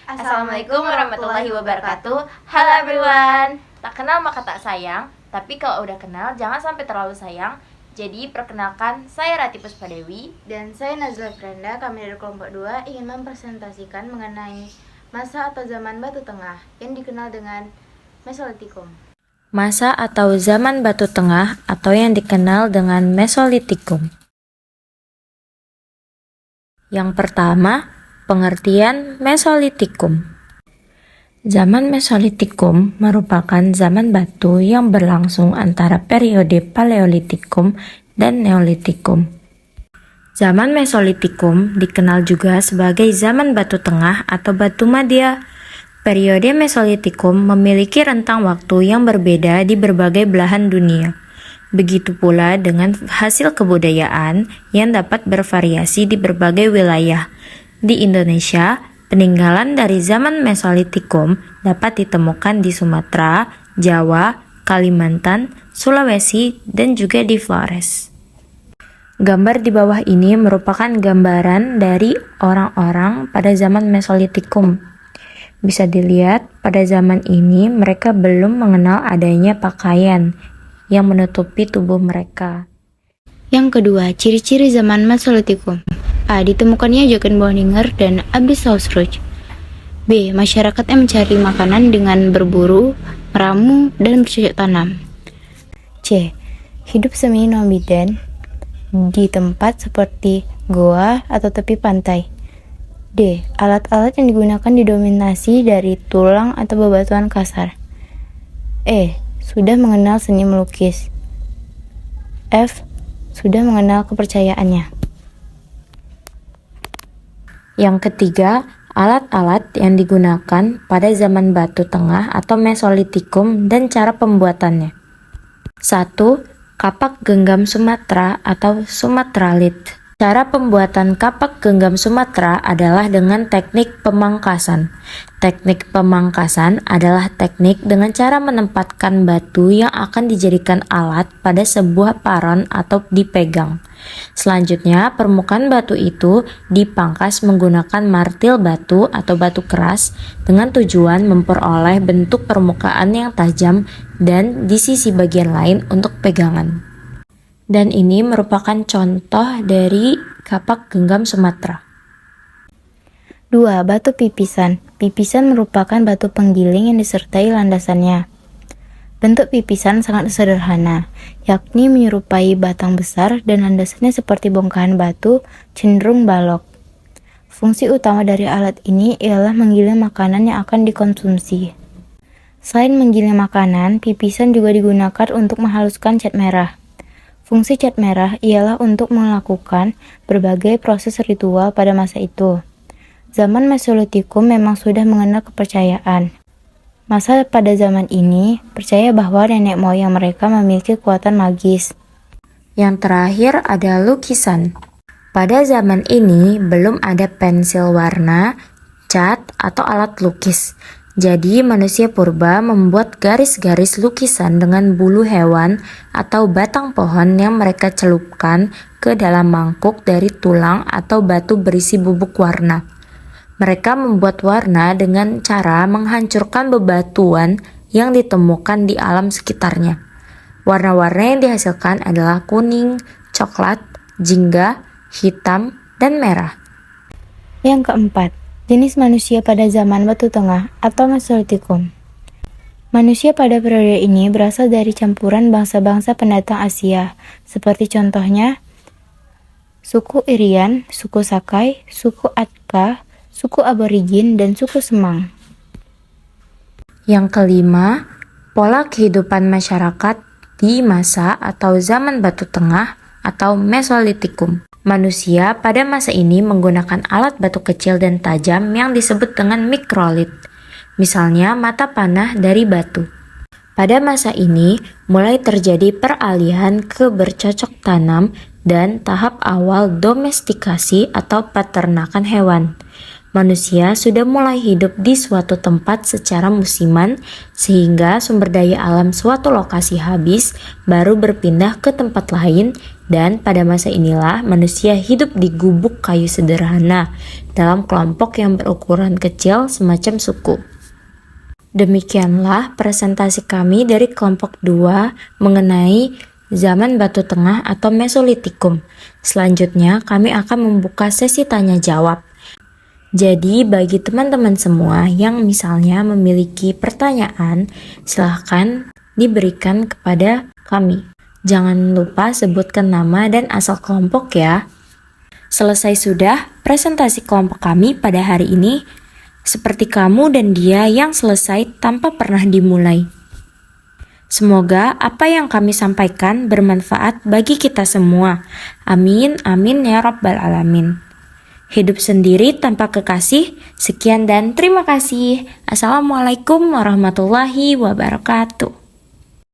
Assalamualaikum warahmatullahi wabarakatuh. Halo everyone. Tak kenal maka tak sayang, tapi kalau udah kenal jangan sampai terlalu sayang. Jadi perkenalkan, saya Rati Puspadewi dan saya Nazla Frenda. Kami dari kelompok 2 ingin mempresentasikan mengenai masa atau zaman Batu Tengah yang dikenal dengan Mesolitikum. Masa atau zaman Batu Tengah atau yang dikenal dengan Mesolitikum. Yang pertama, pengertian Mesolitikum. Zaman Mesolitikum merupakan zaman batu yang berlangsung antara periode Paleolitikum dan Neolitikum. Zaman Mesolitikum dikenal juga sebagai zaman Batu Tengah atau Batu Madya. Periode Mesolitikum memiliki rentang waktu yang berbeda di berbagai belahan dunia. Begitu pula dengan hasil kebudayaan yang dapat bervariasi di berbagai wilayah. Di Indonesia, peninggalan dari zaman Mesolitikum dapat ditemukan di Sumatera, Jawa, Kalimantan, Sulawesi, dan juga di Flores. Gambar di bawah ini merupakan gambaran dari orang-orang pada zaman Mesolitikum. Bisa dilihat, pada zaman ini mereka belum mengenal adanya pakaian yang menutupi tubuh mereka. Yang kedua, ciri-ciri zaman Mesolitikum. A. Ditemukannya Jochen Bohninger dan Abdus Sausruch. B. Masyarakat yang mencari makanan dengan berburu, meramu, dan bercocok tanam. C. Hidup semi-nomaden di tempat seperti goa atau tepi pantai. D. Alat-alat yang digunakan didominasi dari tulang atau bebatuan kasar. E. Sudah mengenal seni melukis. F. Sudah mengenal kepercayaannya. Yang ketiga, alat-alat yang digunakan pada zaman Batu Tengah atau Mesolitikum dan cara pembuatannya. 1. Kapak genggam Sumatera atau Sumatralit. Cara pembuatan kapak genggam Sumatera adalah dengan teknik pemangkasan. Teknik pemangkasan adalah teknik dengan cara menempatkan batu yang akan dijadikan alat pada sebuah paron atau dipegang. Selanjutnya, permukaan batu itu dipangkas menggunakan martil batu atau batu keras dengan tujuan memperoleh bentuk permukaan yang tajam dan di sisi bagian lain untuk pegangan. Dan ini merupakan contoh dari kapak genggam Sumatera. 2. Batu pipisan. Pipisan merupakan batu penggiling yang disertai landasannya. Bentuk pipisan sangat sederhana, yakni menyerupai batang besar dan landasannya seperti bongkahan batu cenderung balok. Fungsi utama dari alat ini ialah menggiling makanan yang akan dikonsumsi. Selain menggiling makanan, pipisan juga digunakan untuk menghaluskan cat merah. Fungsi cat merah ialah untuk melakukan berbagai proses ritual pada masa itu. Zaman Mesolitikum memang sudah mengenal kepercayaan. Masa pada zaman ini percaya bahwa nenek moyang mereka memiliki kekuatan magis. Yang terakhir ada lukisan. Pada zaman ini belum ada pensil warna, cat, atau alat lukis. Jadi manusia purba membuat garis-garis lukisan dengan bulu hewan atau batang pohon yang mereka celupkan ke dalam mangkuk dari tulang atau batu berisi bubuk warna. Mereka membuat warna dengan cara menghancurkan bebatuan yang ditemukan di alam sekitarnya. Warna-warna yang dihasilkan adalah kuning, coklat, jingga, hitam, dan merah. Yang keempat, jenis manusia pada zaman Batu Tengah atau Mesolitikum. Manusia pada periode ini berasal dari campuran bangsa-bangsa pendatang Asia, seperti contohnya suku Irian, suku Sakai, suku Atka, suku Aborigin, dan suku Semang. Yang kelima, pola kehidupan masyarakat di masa atau zaman Batu Tengah atau Mesolitikum. Manusia pada masa ini menggunakan alat batu kecil dan tajam yang disebut dengan mikrolit, misalnya mata panah dari batu. Pada masa ini, mulai terjadi peralihan ke bercocok tanam dan tahap awal domestikasi atau peternakan hewan. Manusia sudah mulai hidup di suatu tempat secara musiman, sehingga sumber daya alam suatu lokasi habis, baru berpindah ke tempat lain, dan pada masa inilah manusia hidup di gubuk kayu sederhana, dalam kelompok yang berukuran kecil semacam suku. Demikianlah presentasi kami dari kelompok 2 mengenai zaman Batu Tengah atau Mesolitikum. Selanjutnya kami akan membuka sesi tanya jawab. Jadi bagi teman-teman semua yang misalnya memiliki pertanyaan, silahkan diberikan kepada kami. Jangan lupa sebutkan nama dan asal kelompok ya. Selesai sudah presentasi kelompok kami pada hari ini. Seperti kamu dan dia yang selesai tanpa pernah dimulai. Semoga apa yang kami sampaikan bermanfaat bagi kita semua. Amin, amin ya rabbal alamin. Hidup sendiri tanpa kekasih. Sekian dan terima kasih. Assalamualaikum warahmatullahi wabarakatuh.